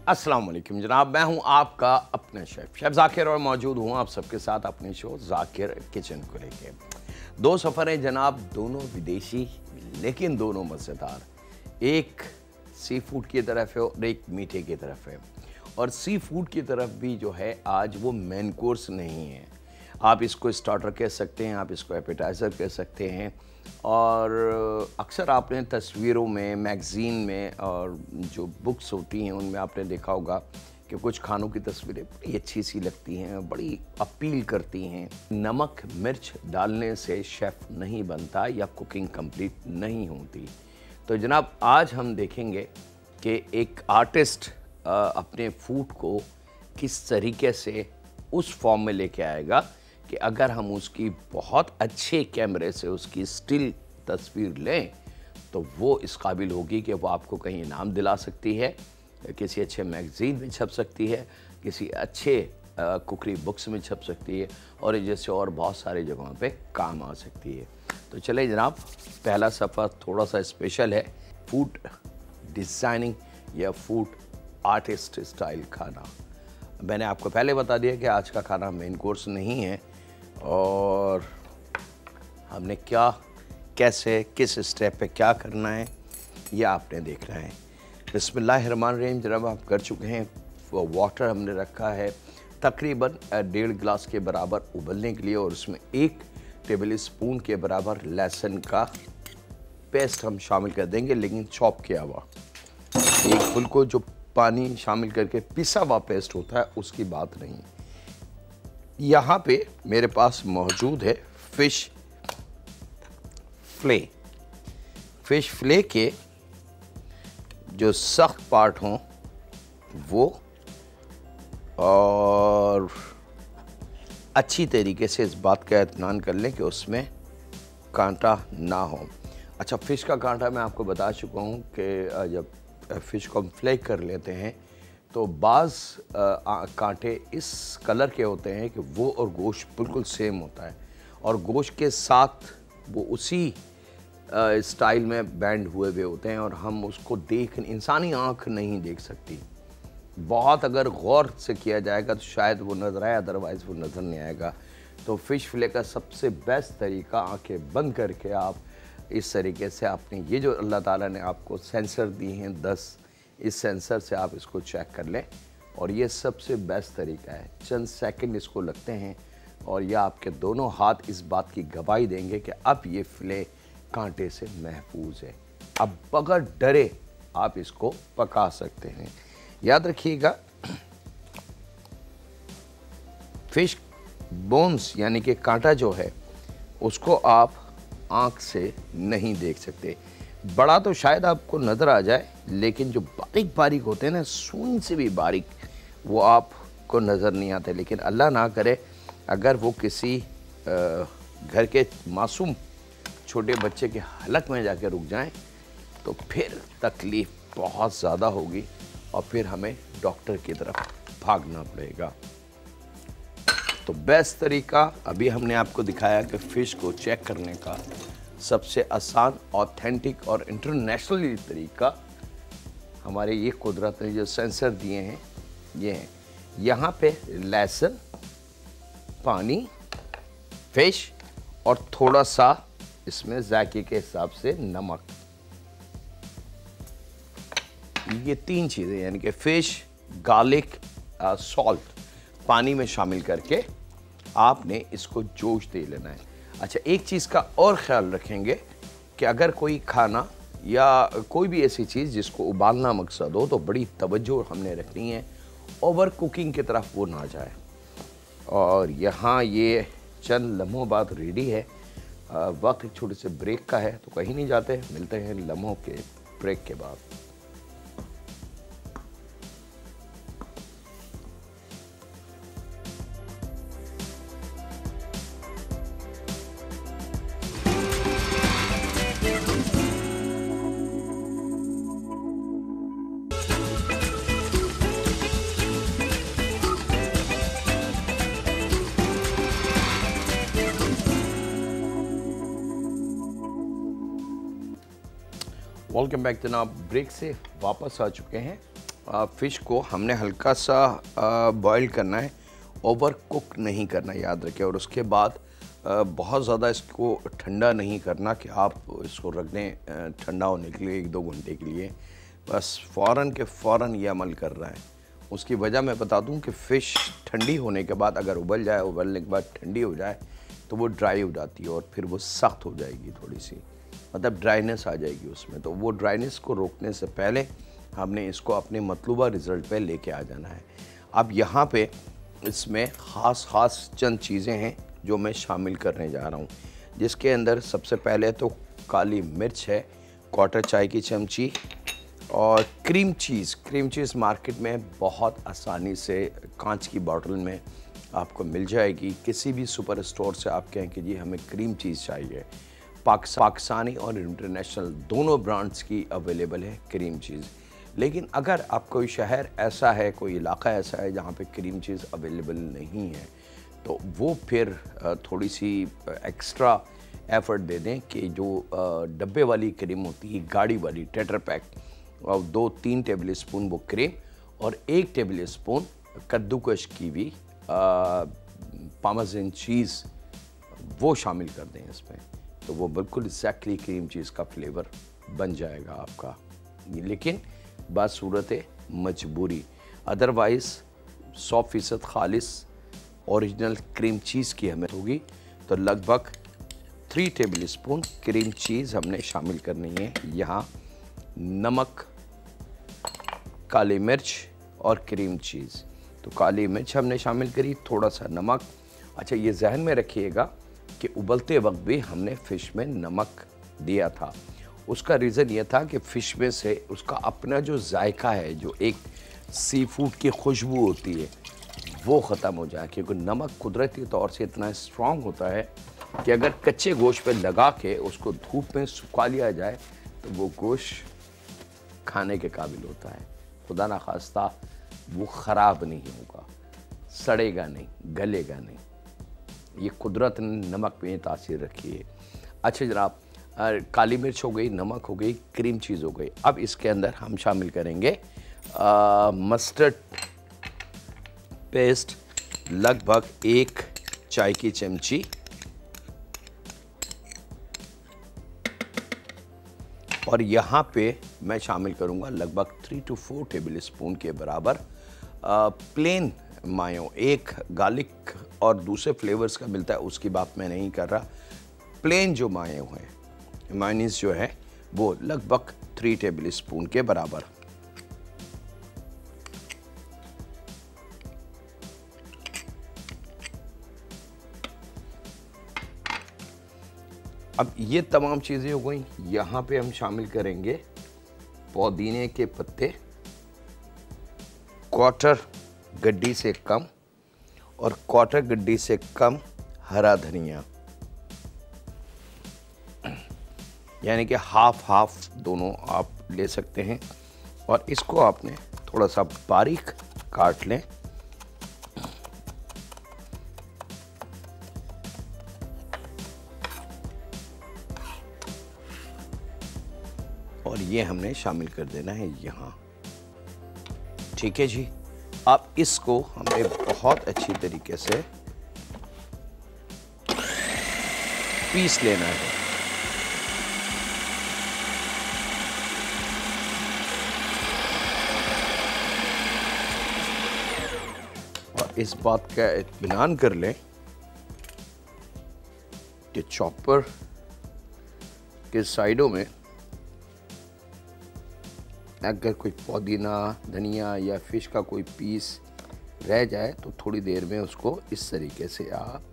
अस्सलाम वालेकुम जनाब, मैं हूं आपका अपना शेफ़ ज़ाकिर और मौजूद हूं आप सबके साथ अपने शो ज़ाकिर किचन को लेके। दो सफ़र हैं जनाब, दोनों विदेशी लेकिन दोनों मज़ेदार। एक सी फूड की तरफ है और एक मीठे की तरफ है। और सी फूड की तरफ भी जो है आज वो मेन कोर्स नहीं है, आप इसको स्टार्टर कह सकते हैं, आप इसको एपेटाइज़र कह सकते हैं। और अक्सर आपने तस्वीरों में, मैगज़ीन में और जो बुक्स होती हैं उनमें आपने देखा होगा कि कुछ खानों की तस्वीरें बड़ी अच्छी सी लगती हैं, बड़ी अपील करती हैं। नमक मिर्च डालने से शेफ़ नहीं बनता या कुकिंग कंप्लीट नहीं होती। तो जनाब आज हम देखेंगे कि एक आर्टिस्ट अपने फूड को किस तरीके से उस फॉर्म में लेके आएगा कि अगर हम उसकी बहुत अच्छे कैमरे से उसकी स्टिल तस्वीर लें तो वो इस काबिल होगी कि वो आपको कहीं इनाम दिला सकती है, किसी अच्छे मैगज़ीन में छप सकती है, किसी अच्छे कुकरी बुक्स में छप सकती है और जैसे और बहुत सारी जगहों पे काम आ सकती है। तो चले जनाब, पहला सफ़र थोड़ा सा स्पेशल है, फूड डिज़ाइनिंग या फूड आर्टिस्ट स्टाइल खाना। मैंने आपको पहले बता दिया कि आज का खाना मेन कोर्स नहीं है और हमने क्या, कैसे, किस स्टेप पे क्या करना है ये आपने देखना है। बिस्मिल्लाहिर्रहमानिर्रहीम। जनाब आप कर चुके हैं, वाटर हमने रखा है तकरीबन 1.5 गिलास के बराबर उबलने के लिए और उसमें 1 टेबल स्पून के बराबर लहसुन का पेस्ट हम शामिल कर देंगे, लेकिन चॉप किया हुआ। एक बिल्कुल जो पानी शामिल करके पिसा हुआ पेस्ट होता है उसकी बात नहीं। यहाँ पे मेरे पास मौजूद है फ़िश फ्ले के जो सख्त पार्ट हों वो, और अच्छी तरीके से इस बात का इत्मीनान कर लें कि उसमें कांटा ना हो। अच्छा, फ़िश का कांटा मैं आपको बता चुका हूँ कि जब फ़िश को हम फ्ले कर लेते हैं तो बाज़ कांटे इस कलर के होते हैं कि वो और गोश्त बिल्कुल सेम होता है और गोश्त के साथ वो उसी स्टाइल में बैंड हुए हुए होते हैं और हम उसको देख, इंसानी आँख नहीं देख सकती। बहुत अगर गौर से किया जाएगा तो शायद वो नज़र आए, अदरवाइज़ वो नज़र नहीं आएगा। तो फ़िश फिले का सबसे बेस्ट तरीका, आंखें बंद करके आप इस तरीके से आपने ये जो अल्लाह ताला ने आपको सेंसर दिए हैं 10, इस सेंसर से आप इसको चेक कर लें और ये सबसे बेस्ट तरीका है। चंद सेकंड इसको लगते हैं और यह आपके दोनों हाथ इस बात की गवाही देंगे कि अब ये फिले कांटे से महफूज है। अब बगैर डरे आप इसको पका सकते हैं। याद रखिएगा, फिश बोन्स यानी कि कांटा जो है उसको आप आँख से नहीं देख सकते। बड़ा तो शायद आपको नज़र आ जाए, लेकिन जो बारीक बारीक होते हैं ना, सुई से भी बारीक, वो आपको नज़र नहीं आते। लेकिन अल्लाह ना करे अगर वो किसी घर के मासूम छोटे बच्चे के हलक में जाके रुक जाएं तो फिर तकलीफ़ बहुत ज़्यादा होगी और फिर हमें डॉक्टर की तरफ भागना पड़ेगा। तो बेस्ट तरीका अभी हमने आपको दिखाया कि फ़िश को चेक करने का सबसे आसान, ऑथेंटिक और इंटरनेशनली तरीका हमारे ये कुदरत ने जो सेंसर दिए हैं ये हैं। यहाँ पे लहसुन, पानी, फ़िश और थोड़ा सा इसमें जायके के हिसाब से नमक, ये 3 चीज़ें यानी कि फ़िश, गार्लिक, सॉल्ट पानी में शामिल करके आपने इसको जोश दे लेना है। अच्छा, एक चीज़ का और ख़्याल रखेंगे कि अगर कोई खाना या कोई भी ऐसी चीज़ जिसको उबालना मकसद हो तो बड़ी तवज्जो हमने रखनी है, ओवर कुकिंग की तरफ वो ना जाए। और यहाँ ये चंद लम्हों बाद रेडी है। वक्त एक छोटे से ब्रेक का है, तो कहीं नहीं जाते, मिलते हैं लम्हों के ब्रेक के बाद। वेलकम बैक जनाब, ब्रेक से वापस आ चुके हैं फ़िश को हमने हल्का सा बॉईल करना है, ओवर कुक नहीं करना, याद रखें। और उसके बाद बहुत ज़्यादा इसको ठंडा नहीं करना कि आप इसको रख दें ठंडा होने के लिए 1-2 घंटे के लिए। बस फ़ौरन के फ़ौरन ये अमल कर रहा है। उसकी वजह मैं बता दूं कि फ़िश ठंडी होने के बाद अगर उबल जाए, उबलने के बाद ठंडी हो जाए तो वो ड्राई हो जाती है और फिर वो सख्त हो जाएगी, थोड़ी सी मतलब ड्राइनेस आ जाएगी उसमें। तो वो ड्राइनेस को रोकने से पहले हमने इसको अपने मतलूबा रिज़ल्ट पे लेके आ जाना है। अब यहाँ पे इसमें ख़ास चंद चीज़ें हैं जो मैं शामिल करने जा रहा हूँ, जिसके अंदर सबसे पहले तो काली मिर्च है, 1/4 चाय की चमची, और क्रीम चीज़ मार्केट में बहुत आसानी से कांच की बॉटल में आपको मिल जाएगी। किसी भी सुपर स्टोर से आप कहें कि जी हमें क्रीम चीज़ चाहिए, पाकिस्तानी और इंटरनेशनल दोनों ब्रांड्स की अवेलेबल है क्रीम चीज़। लेकिन अगर आप कोई शहर ऐसा है, कोई इलाका ऐसा है जहाँ पे क्रीम चीज़ अवेलेबल नहीं है, तो वो फिर थोड़ी सी एक्स्ट्रा एफ़र्ट दे दें कि जो डब्बे वाली क्रीम होती है, गाड़ी वाली टेट्रा पैक, और 2-3 टेबल स्पून वो क्रीम और 1 टेबल स्पून कद्दूकश की भी पार्मेसन चीज़ वो शामिल कर दें इसमें, तो वो बिल्कुल एग्जैक्टली क्रीम चीज़ का फ्लेवर बन जाएगा आपका। लेकिन बात सूरत है मजबूरी, अदरवाइज़ 100% खालिस ओरिजिनल क्रीम चीज़ की हमें होगी। तो लगभग 3 टेबल स्पून क्रीम चीज़ हमने शामिल करनी है। यहाँ नमक, काली मिर्च और क्रीम चीज़। तो काली मिर्च हमने शामिल करी, थोड़ा सा नमक। अच्छा, ये जहन में रखिएगा कि उबलते वक्त भी हमने फ़िश में नमक दिया था। उसका रीज़न ये था कि फ़िश में से उसका अपना जो जायका है, जो एक सी फूड की खुशबू होती है, वो ख़त्म हो जाए, क्योंकि नमक कुदरती तौर से इतना स्ट्रॉन्ग होता है कि अगर कच्चे गोश्त पे लगा के उसको धूप में सुखा लिया जाए तो वो गोश्त खाने के काबिल होता है। खुदा ना खास्ता वो ख़राब नहीं होगा, सड़ेगा नहीं, गलेगा नहीं। ये कुदरत ने नमक में तासीर रखी है। अच्छा जनाब, काली मिर्च हो गई, नमक हो गई, क्रीम चीज़ हो गई। अब इसके अंदर हम शामिल करेंगे मस्टर्ड पेस्ट, लगभग 1 चाय की चमची, और यहाँ पे मैं शामिल करूँगा लगभग 3 to 4 टेबल स्पून के बराबर प्लेन मायो। एक गार्लिक और दूसरे फ्लेवर्स का मिलता है, उसकी बात मैं नहीं कर रहा। प्लेन जो मायो है, मायोनीज़ जो है, वो लगभग 3 टेबल स्पून के बराबर। अब ये तमाम चीज़ें हो गई। यहाँ पे हम शामिल करेंगे पुदीने के पत्ते, 1/4 गड्डी से कम, और 1/4 गड्डी से कम हरा धनिया, यानी कि हाफ दोनों आप ले सकते हैं। और इसको आपने थोड़ा सा बारीक काट लें। और ये हमने शामिल कर देना है यहाँ। ठीक है जी। अब इसको हमें बहुत अच्छी तरीके से पीस लेना है। और इस बात का इत्मीनान कर लें कि चॉपर के साइडों में अगर कोई पुदीना, धनिया या फिश का कोई पीस रह जाए तो थोड़ी देर में उसको इस तरीके से आप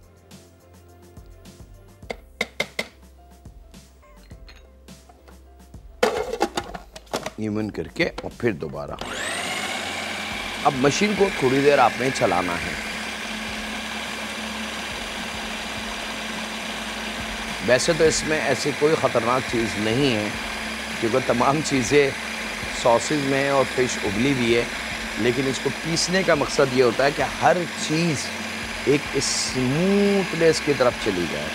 इवन करके और फिर दोबारा। अब मशीन को थोड़ी देर आपने चलाना है। वैसे तो इसमें ऐसी कोई ख़तरनाक चीज़ नहीं है, क्योंकि तमाम चीज़ें सॉसेज में है और फिश उबली भी है, लेकिन इसको पीसने का मकसद ये होता है कि हर चीज़ एक स्मूथनेस की तरफ चली जाए।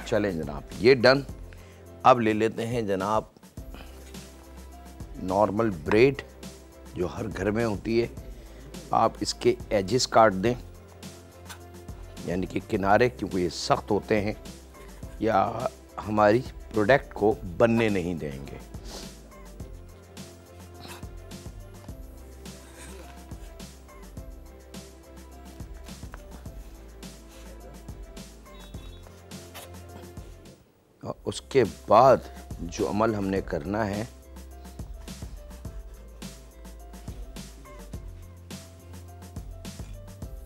चलें जनाब, ये डन। अब ले लेते हैं जनाब नॉर्मल ब्रेड जो हर घर में होती है, आप इसके एजेस काट दें, यानी कि किनारे, क्योंकि ये सख्त होते हैं या हमारी प्रोडक्ट को बनने नहीं देंगे। और उसके बाद जो अमल हमने करना है,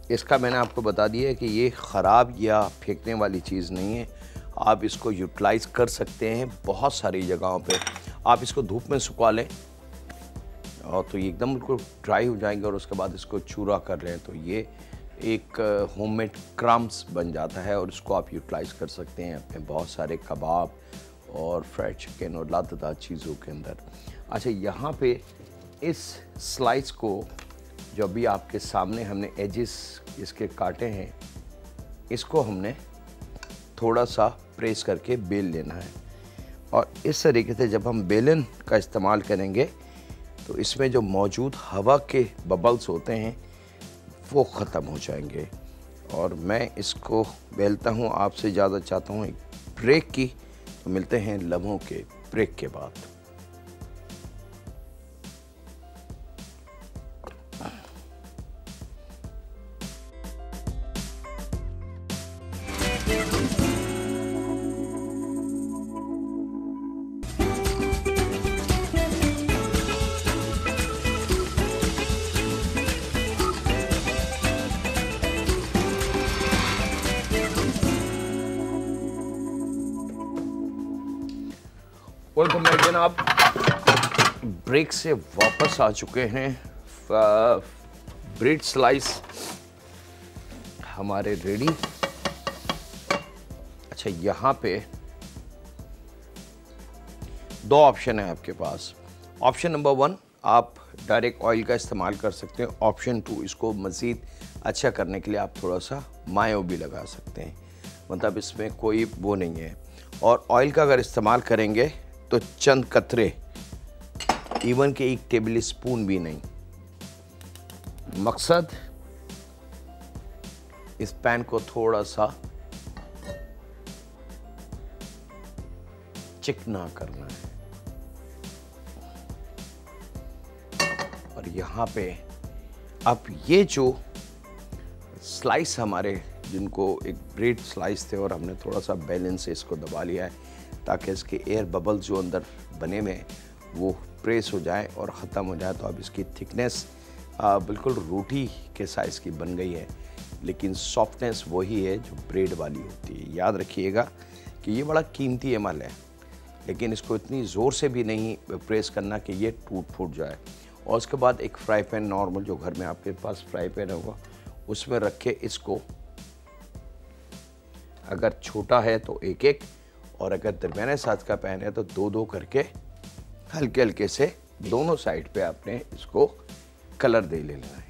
इसका मैंने आपको बता दिया है कि ये ख़राब या फेंकने वाली चीज़ नहीं है। आप इसको यूटिलाइज़ कर सकते हैं बहुत सारी जगहों पे। आप इसको धूप में सुखा लें और तो ये एकदम बिल्कुल ड्राई हो जाएंगे, और उसके बाद इसको चूरा कर लें तो ये एक होममेड क्रम्स बन जाता है, और इसको आप यूटिलाइज़ कर सकते हैं अपने बहुत सारे कबाब और फ्राइड चिकन और लातदार चीज़ों के अंदर। अच्छा, यहाँ पे इस स्लाइस को जो अभी आपके सामने हमने एजेस इसके काटे हैं, इसको हमने थोड़ा सा प्रेस करके बेल लेना है। और इस तरीके से जब हम बेलन का इस्तेमाल करेंगे तो इसमें जो मौजूद हवा के बबल्स होते हैं वो ख़त्म हो जाएंगे। और मैं इसको बेलता हूँ, आपसे ज़्यादा चाहता हूँ एक ब्रेक की, तो मिलते हैं लम्हों के ब्रेक के बाद। वेलकम बैक जनाब, ब्रेक से वापस आ चुके हैं। ब्रेड स्लाइस हमारे रेडी। अच्छा, यहाँ पे दो ऑप्शन है आपके पास। ऑप्शन नंबर 1, आप डायरेक्ट ऑयल का इस्तेमाल कर सकते हैं। ऑप्शन 2, इसको मज़ीद अच्छा करने के लिए आप थोड़ा सा मायो भी लगा सकते हैं, मतलब इसमें कोई वो नहीं है। और ऑयल का अगर इस्तेमाल करेंगे तो चंद कतरे, इवन के 1 टेबल स्पून भी नहीं। मकसद इस पैन को थोड़ा सा चिकना करना है। और यहाँ पे अब ये जो स्लाइस हमारे, जिनको एक ब्रेड स्लाइस थे और हमने थोड़ा सा बैलेंस से इसको दबा लिया है ताकि इसके एयर बबल्स जो अंदर बने में वो प्रेस हो जाए और ख़त्म हो जाए। तो अब इसकी थिकनेस बिल्कुल रोटी के साइज़ की बन गई है, लेकिन सॉफ्टनेस वही है जो ब्रेड वाली होती है। याद रखिएगा कि ये बड़ा कीमती अमल है, लेकिन इसको इतनी ज़ोर से भी नहीं प्रेस करना कि ये टूट फूट जाए। और उसके बाद एक फ्राई पैन, नॉर्मल जो घर में आपके पास फ्राई पैन होगा, उसमें रख के इसको, अगर छोटा है तो 1-1, और अगर दरमियाने साइज का पैन है तो 2-2 करके हल्के हल्के से दोनों साइड पे आपने इसको कलर दे लेना है।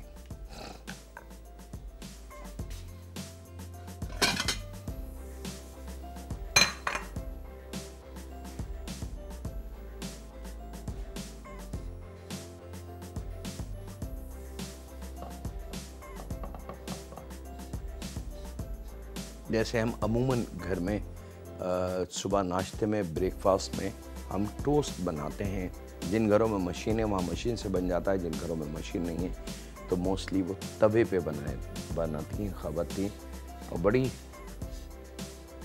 जैसे हम अमूमन घर में सुबह नाश्ते में, ब्रेकफास्ट में हम टोस्ट बनाते हैं। जिन घरों में मशीन है वहाँ मशीन से बन जाता है, जिन घरों में मशीन नहीं है तो मोस्टली वो तवे पे बनाती हैं ख़वातीन, और बड़ी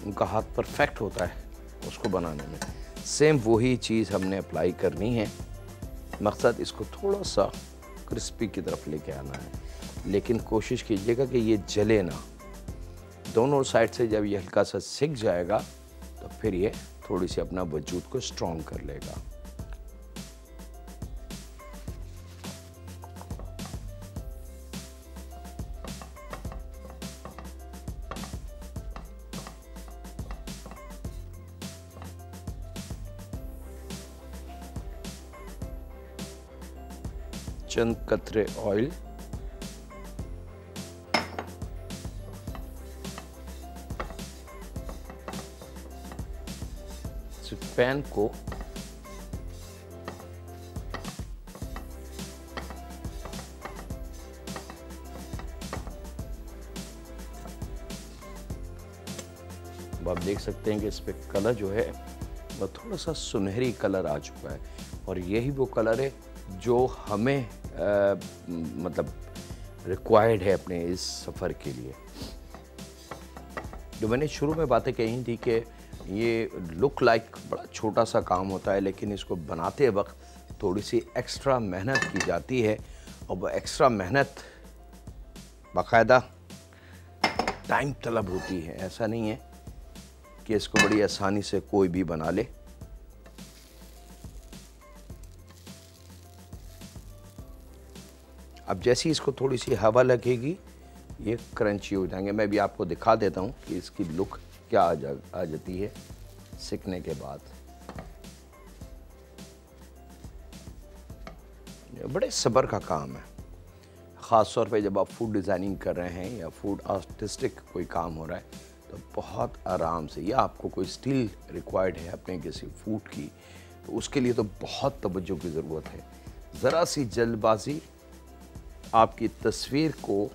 उनका हाथ परफेक्ट होता है उसको बनाने में। सेम वही चीज़ हमने अप्लाई करनी है। मकसद इसको थोड़ा सा क्रिस्पी की तरफ लेके आना है, लेकिन कोशिश कीजिएगा कि ये जले ना। दोनों साइड से जब ये हल्का सा सिक जाएगा तो फिर ये थोड़ी सी अपना वजूद को स्ट्रॉन्ग कर लेगा। चंद कतरे ऑयल, पैन को अब आप देख सकते हैं कि इस पर कलर जो है वह थोड़ा सा सुनहरी कलर आ चुका है, और यही वो कलर है जो हमें मतलब रिक्वायर्ड है अपने इस सफ़र के लिए। जो मैंने शुरू में बातें कही थी कि ये लुक लाइक बड़ा छोटा सा काम होता है, लेकिन इसको बनाते वक्त थोड़ी सी एक्स्ट्रा मेहनत की जाती है, और वो एक्स्ट्रा मेहनत बाकायदा टाइम तलब होती है। ऐसा नहीं है कि इसको बड़ी आसानी से कोई भी बना ले। अब जैसे ही इसको थोड़ी सी हवा लगेगी ये क्रंची हो जाएंगे। मैं भी आपको दिखा देता हूँ कि इसकी लुक क्या आ जाती है सिकने के बाद। बड़े सब्र का काम है, ख़ास तौर पे जब आप फूड डिज़ाइनिंग कर रहे हैं या फूड आर्टिस्टिक कोई काम हो रहा है, तो बहुत आराम से, या आपको कोई स्टिल रिक्वायर्ड है अपने किसी फूड की, तो उसके लिए तो बहुत तवज्जो की ज़रूरत है। ज़रा सी जल्दबाजी आपकी तस्वीर को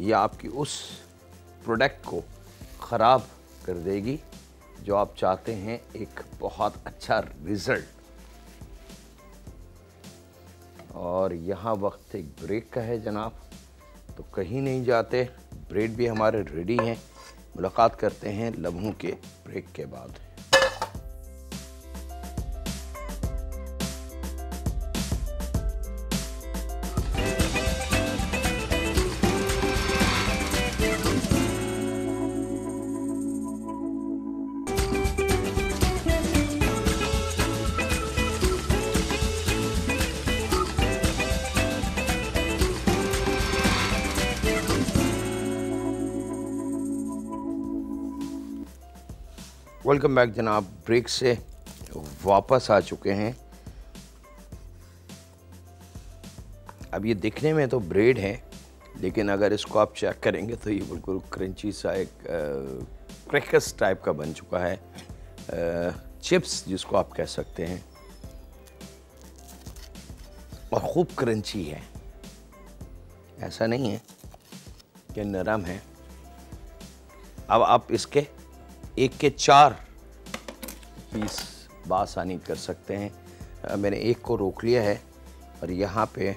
या आपकी उस प्रोडक्ट को ख़राब कर देगी जो आप चाहते हैं, एक बहुत अच्छा रिज़ल्ट। और यहाँ वक्त एक ब्रेक का है जनाब, तो कहीं नहीं जाते, ब्रेड भी हमारे रेडी हैं। मुलाकात करते हैं लम्हों के ब्रेक के बाद। वेलकम बैक जनाब, ब्रेक से वापस आ चुके हैं। अब ये दिखने में तो ब्रेड है, लेकिन अगर इसको आप चेक करेंगे तो ये बिल्कुल क्रंची सा एक क्रैकर्स टाइप का बन चुका है, चिप्स जिसको आप कह सकते हैं, और खूब क्रंची है। ऐसा नहीं है कि नरम है। अब आप इसके 1 के 4 पीस बासानी कर सकते हैं। मैंने एक को रोक लिया है, और यहाँ पे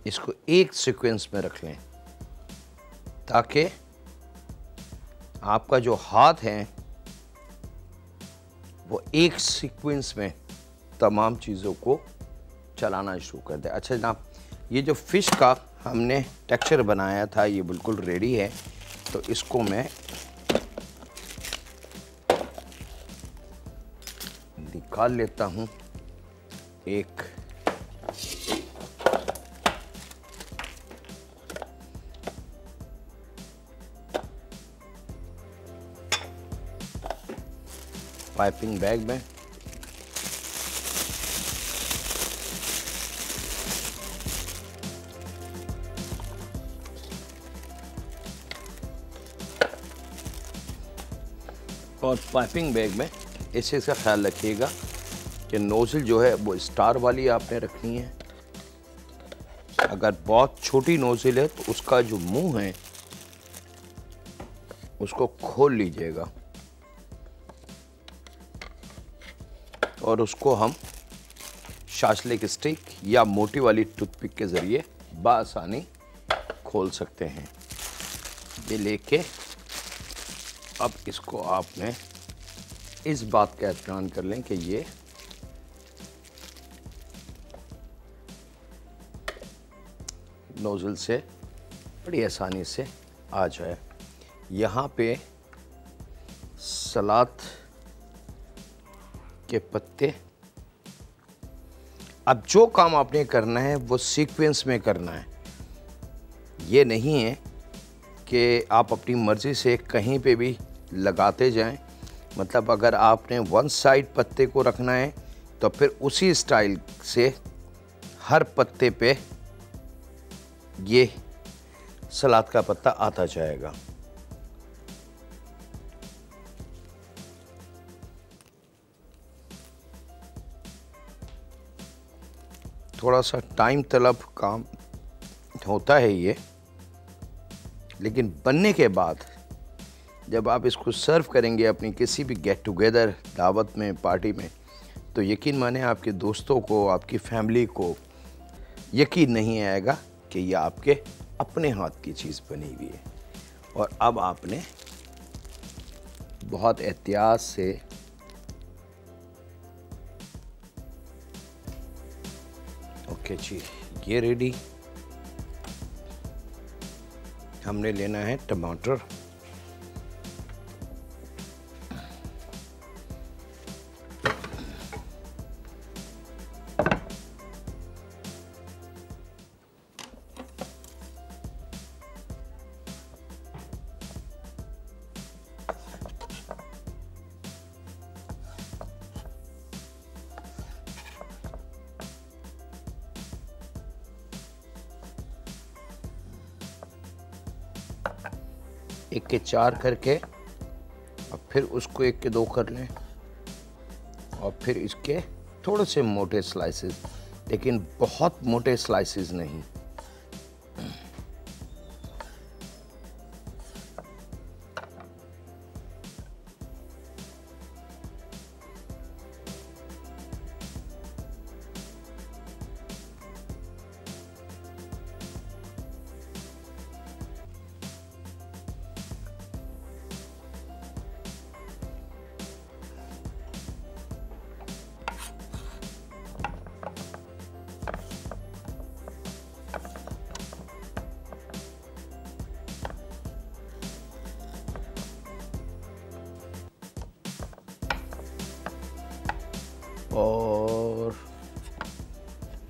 इसको एक सीक्वेंस में रख लें, ताकि आपका जो हाथ है वो एक सीक्वेंस में तमाम चीज़ों को चलाना शुरू कर दे। अच्छा जनाब, ये जो फ़िश का हमने टेक्सचर बनाया था ये बिल्कुल रेडी है, तो इसको मैं निकाल लेता हूँ एक पाइपिंग बैग में। और पाइपिंग बैग में इस चीज़ का ख्याल रखिएगा कि नोज़ल जो है वो स्टार वाली आपने रखनी है। अगर बहुत छोटी नोज़ल है तो उसका जो मुंह है उसको खोल लीजिएगा, और उसको हम शाशलिक स्टिक या मोटी वाली टूथपिक के ज़रिए बासानी खोल सकते हैं। ये लेके अब इसको आपने इस बात का इत्मीनान कर लें कि ये नोज़ल से बड़ी आसानी से आ जाए। यहाँ पे सलाद के पत्ते, अब जो काम आपने करना है वो सीक्वेंस में करना है। ये नहीं है कि आप अपनी मर्ज़ी से कहीं पे भी लगाते जाएं। मतलब अगर आपने वन साइड पत्ते को रखना है तो फिर उसी स्टाइल से हर पत्ते पे ये सलाद का पत्ता आता जाएगा। थोड़ा सा टाइम तलब काम होता है ये, लेकिन बनने के बाद जब आप इसको सर्व करेंगे अपनी किसी भी गेट टुगेदर, दावत में, पार्टी में, तो यकीन माने आपके दोस्तों को, आपकी फैमिली को यकीन नहीं आएगा कि ये आपके अपने हाथ की चीज़ बनी हुई है। और अब आपने बहुत एहतियात से ओके जी, ये रेडी। हमने लेना है टमाटर, एक के 4 करके, और फिर उसको 1 के 2 कर लें, और फिर इसके थोड़े से मोटे स्लाइसेस, लेकिन बहुत मोटे स्लाइसेस नहीं। और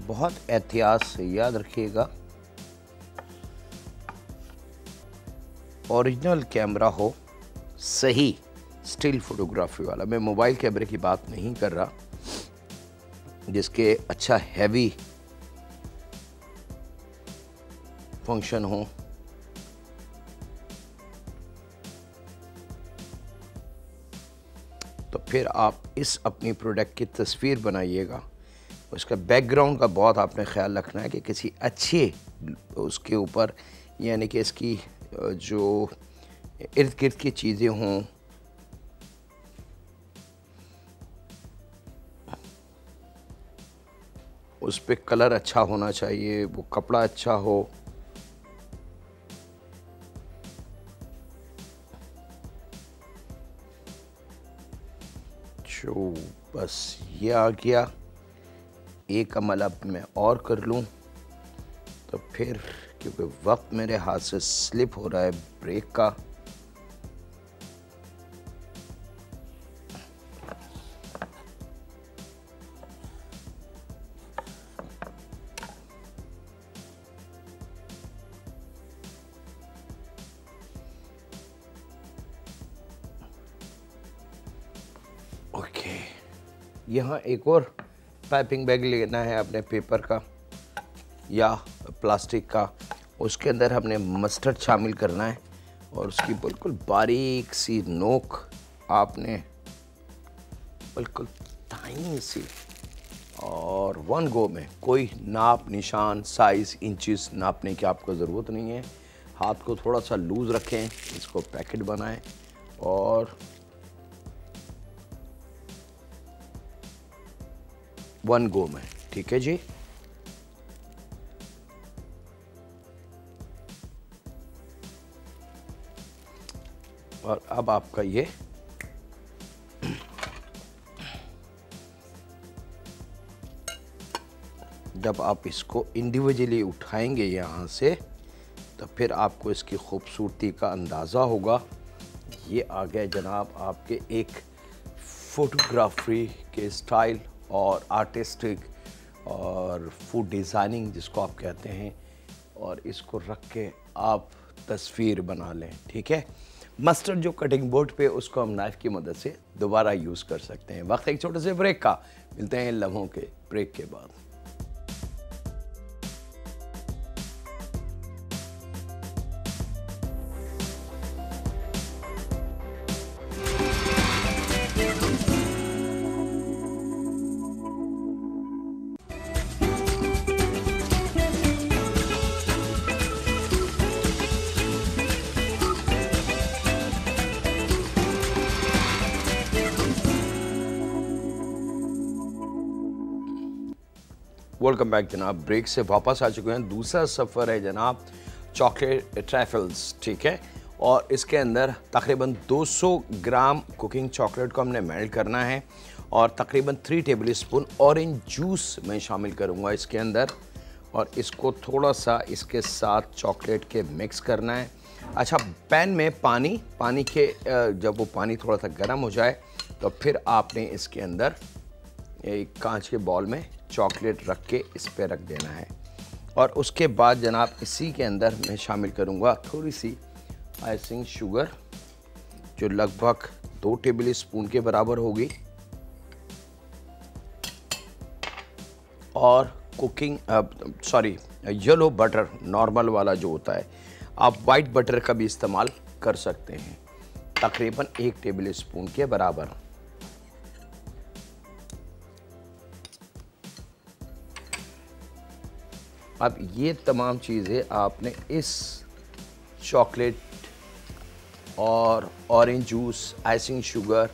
बहुत एहतियात से, याद रखिएगा, ओरिजिनल कैमरा हो, सही स्टिल फोटोग्राफी वाला। मैं मोबाइल कैमरे की बात नहीं कर रहा जिसके अच्छा हैवी फंक्शन हो। तो फिर आप इस अपनी प्रोडक्ट की तस्वीर बनाइएगा। उसका बैकग्राउंड का बहुत आपने ख्याल रखना है कि किसी अच्छे उसके ऊपर, यानी कि इसकी जो इर्द गिर्द की चीज़ें हों, उस पर कलर अच्छा होना चाहिए, वो कपड़ा अच्छा हो। जो बस ये आ गया, एक अमल अब मैं और कर लूँ, तो फिर क्योंकि वक्त मेरे हाथ से स्लिप हो रहा है ब्रेक का, ओके। यहाँ एक और पाइपिंग बैग लेना है अपने, पेपर का या प्लास्टिक का। उसके अंदर हमने मस्टर्ड शामिल करना है और उसकी बिल्कुल बारीक सी नोक आपने बिल्कुल टाइनी सी, और 1 गो में कोई नाप, निशान, साइज़, इंचेस नापने की आपको ज़रूरत नहीं है। हाथ को थोड़ा सा लूज़ रखें, इसको पैकेट बनाएं और 1 गो में, ठीक है जी। और अब आपका ये जब आप इसको इंडिविजुअली उठाएंगे यहाँ से, तो फिर आपको इसकी खूबसूरती का अंदाज़ा होगा। ये आ गया जनाब आपके एक फ़ोटोग्राफी के स्टाइल और आर्टिस्टिक और फूड डिज़ाइनिंग जिसको आप कहते हैं, और इसको रख के आप तस्वीर बना लें, ठीक है। मस्टर्ड जो कटिंग बोर्ड पे, उसको हम नाइफ़ की मदद से दोबारा यूज़ कर सकते हैं। वक्त एक छोटे से ब्रेक का, मिलते हैं लम्हों के ब्रेक के बाद। वेलकम बैक जनाब। ब्रेक से वापस आ चुके हैं। दूसरा सफ़र है जनाब चॉकलेट ट्रैफल्स, ठीक है। और इसके अंदर तकरीबन 200 ग्राम कुकिंग चॉकलेट को हमने मेल्ट करना है और तकरीबन 3 टेबल स्पून ऑरेंज जूस मैं शामिल करूँगा इसके अंदर, और इसको थोड़ा सा इसके साथ चॉकलेट के मिक्स करना है। अच्छा, पैन में पानी के जब वो पानी थोड़ा सा गर्म हो जाए तो फिर आपने इसके अंदर एक कांच के बॉल में चॉकलेट रख के इस पे रख देना है। और उसके बाद जनाब इसी के अंदर मैं शामिल करूँगा थोड़ी सी आइसिंग शुगर, जो लगभग 2 टेबल स्पून के बराबर होगी, और कुकिंग येलो बटर नॉर्मल वाला जो होता है, आप वाइट बटर का भी इस्तेमाल कर सकते हैं, तकरीबन 1 टेबल स्पून के बराबर। अब ये तमाम चीज़ें आपने इस चॉकलेट और orange juice, icing sugar,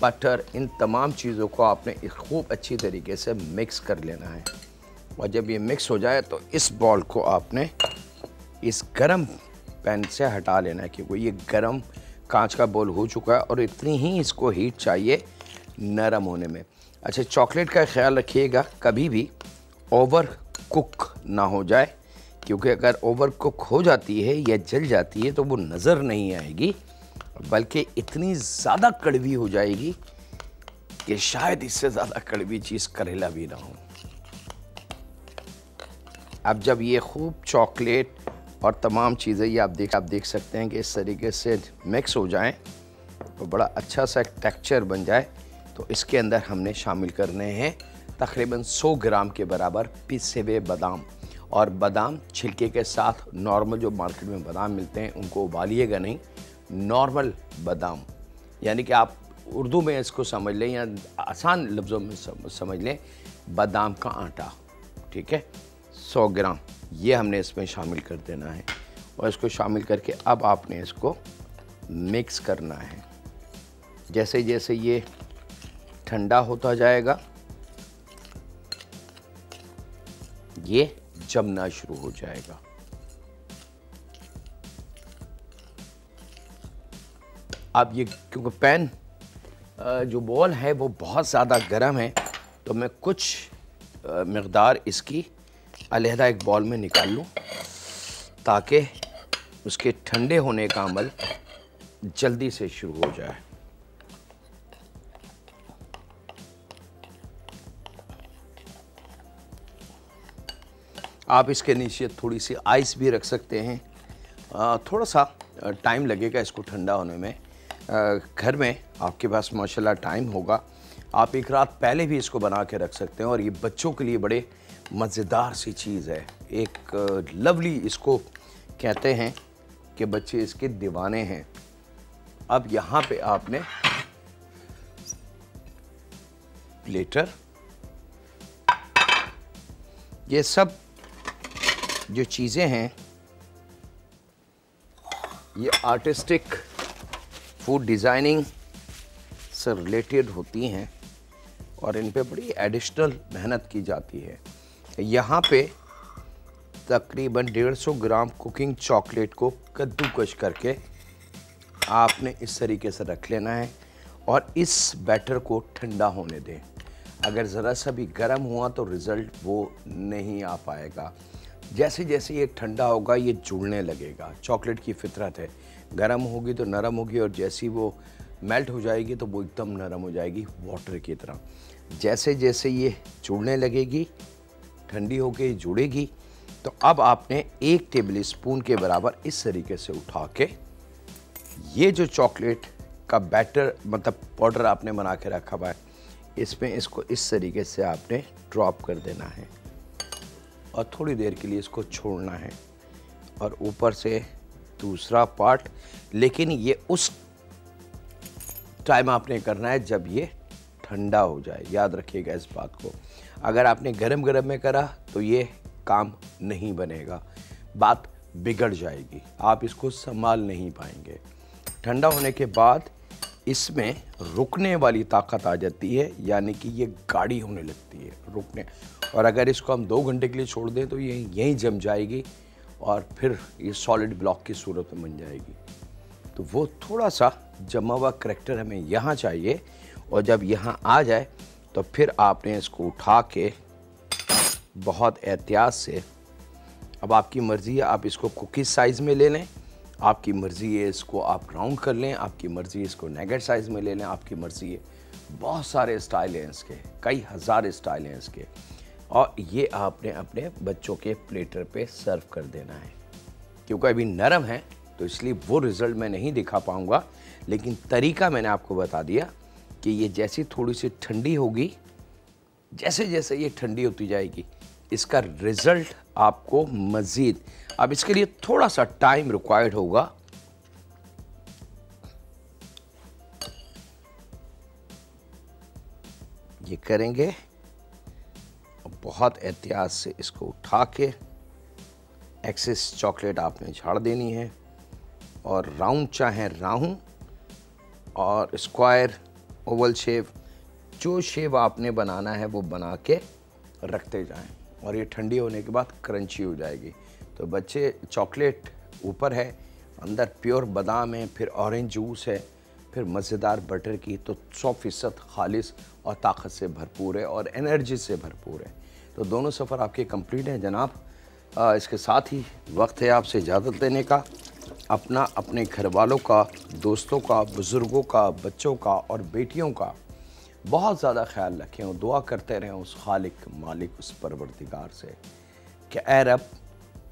butter, इन तमाम चीज़ों को आपने खूब अच्छी तरीके से मिक्स कर लेना है। और जब ये मिक्स हो जाए तो इस बॉल को आपने इस गरम पैन से हटा लेना है, क्योंकि ये गरम कांच का बॉल हो चुका है और इतनी ही इसको हीट चाहिए नरम होने में। अच्छा, चॉकलेट का ख्याल रखिएगा कभी भी ओवर कुक ना हो जाए, क्योंकि अगर ओवर कुक हो जाती है या जल जाती है तो वो नज़र नहीं आएगी, बल्कि इतनी ज़्यादा कड़वी हो जाएगी कि शायद इससे ज़्यादा कड़वी चीज़ करेला भी ना हो। अब जब ये खूब चॉकलेट और तमाम चीज़ें ये आप देख सकते हैं कि इस तरीके से मिक्स हो जाएं तो बड़ा अच्छा सा एक टेक्सचर बन जाए, तो इसके अंदर हमने शामिल करने हैं तकरीबन 100 ग्राम के बराबर पिसे हुए बादाम। और बादाम छिलके के साथ, नॉर्मल जो मार्केट में बादाम मिलते हैं उनको उबालिएगा नहीं, नॉर्मल बादाम, यानी कि आप उर्दू में इसको समझ लें या आसान लफ्ज़ों में समझ लें, बादाम का आटा, ठीक है। 100 ग्राम ये हमने इसमें शामिल कर देना है, और इसको शामिल करके अब आपने इसको मिक्स करना है। जैसे जैसे ये ठंडा होता जाएगा ये जमना शुरू हो जाएगा। अब ये क्योंकि पैन जो बॉल है वो बहुत ज़्यादा गर्म है, तो मैं कुछ मकदार इसकी अलहदा एक बॉल में निकाल लूँ ताकि उसके ठंडे होने का अमल जल्दी से शुरू हो जाए। आप इसके नीचे थोड़ी सी आइस भी रख सकते हैं, थोड़ा सा टाइम लगेगा इसको ठंडा होने में। घर में आपके पास माशाल्लाह टाइम होगा, आप एक रात पहले भी इसको बना के रख सकते हैं, और ये बच्चों के लिए बड़े मज़ेदार सी चीज़ है। एक लवली इसको कहते हैं कि बच्चे इसके दीवाने हैं। अब यहाँ पे आपने प्लेटर, ये सब जो चीज़ें हैं ये आर्टिस्टिक फूड डिज़ाइनिंग से रिलेटेड होती हैं और इन पे बड़ी एडिशनल मेहनत की जाती है। यहाँ पे तकरीबन 150 ग्राम कुकिंग चॉकलेट को कद्दूकश करके आपने इस तरीके से रख लेना है और इस बैटर को ठंडा होने दें। अगर ज़रा सा भी गर्म हुआ तो रिज़ल्ट वो नहीं आ पाएगा। जैसे जैसे ये ठंडा होगा ये जुड़ने लगेगा, चॉकलेट की फितरत है, गर्म होगी तो नरम होगी और जैसी वो मेल्ट हो जाएगी तो वो एकदम नरम हो जाएगी वाटर की तरह। जैसे जैसे ये जुड़ने लगेगी, ठंडी होके जुड़ेगी, तो अब आपने 1 टेबल स्पून के बराबर इस तरीके से उठा के ये जो चॉकलेट का बैटर मतलब पाउडर आपने बना के रखा हुआ है इसमें इसको इस तरीके से आपने ड्रॉप कर देना है और थोड़ी देर के लिए इसको छोड़ना है। और ऊपर से दूसरा पार्ट, लेकिन ये उस टाइम आपने करना है जब ये ठंडा हो जाए, याद रखिएगा इस बात को। अगर आपने गरम गरम में करा तो ये काम नहीं बनेगा, बात बिगड़ जाएगी, आप इसको संभाल नहीं पाएंगे। ठंडा होने के बाद इसमें रुकने वाली ताकत आ जाती है, यानी कि ये गाढ़ी होने लगती है रुकने। और अगर इसको हम 2 घंटे के लिए छोड़ दें तो ये यहीं जम जाएगी और फिर ये सॉलिड ब्लॉक की सूरत में बन जाएगी। तो वो थोड़ा सा जमा हुआ करैक्टर हमें यहाँ चाहिए, और जब यहाँ आ जाए तो फिर आपने इसको उठा के बहुत एहतियात से, अब आपकी मर्ज़ी है, आप इसको कुकीज़ साइज़ में ले लें, आपकी मर्ज़ी है इसको आप राउंड कर लें, आपकी मर्ज़ी है इसको नगेट साइज़ में ले लें, आपकी मर्ज़ी है। बहुत सारे स्टाइल हैं इसके, कई हज़ार स्टाइल हैं इसके, और ये आपने अपने बच्चों के प्लेटर पे सर्व कर देना है। क्योंकि अभी नरम है तो इसलिए वो रिज़ल्ट मैं नहीं दिखा पाऊँगा, लेकिन तरीका मैंने आपको बता दिया कि ये जैसी थोड़ी सी ठंडी होगी, जैसे जैसे ये ठंडी होती जाएगी, इसका रिज़ल्ट आपको मज़ीद, अब इसके लिए थोड़ा सा टाइम रिक्वायर्ड होगा। ये करेंगे, बहुत एहतियात से इसको उठा के एक्सेस चॉकलेट आपने झाड़ देनी है, और राउंड चाहे राउंड और स्क्वायर, ओवल शेप, जो शेप आपने बनाना है वो बना के रखते जाएं, और ये ठंडी होने के बाद क्रंची हो जाएगी। तो बच्चे, चॉकलेट ऊपर है, अंदर प्योर बादाम है, फिर ऑरेंज जूस है, फिर मज़ेदार बटर की, तो 100% खालिस और ताकत से भरपूर है और एनर्जी से भरपूर है। तो दोनों सफ़र आपके कंप्लीट हैं जनाब। इसके साथ ही वक्त है आपसे इजाज़त लेने का। अपना, अपने घर वालों का, दोस्तों का, बुज़ुर्गों का, बच्चों का और बेटियों का बहुत ज़्यादा ख्याल रखें, और दुआ करते रहें उस खालिक, मालिक, उस परवरदिगार से कि ऐ रब,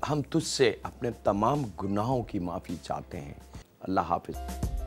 हम तुझसे अपने तमाम गुनाहों की माफ़ी चाहते हैं। अल्लाह हाफ़िज़।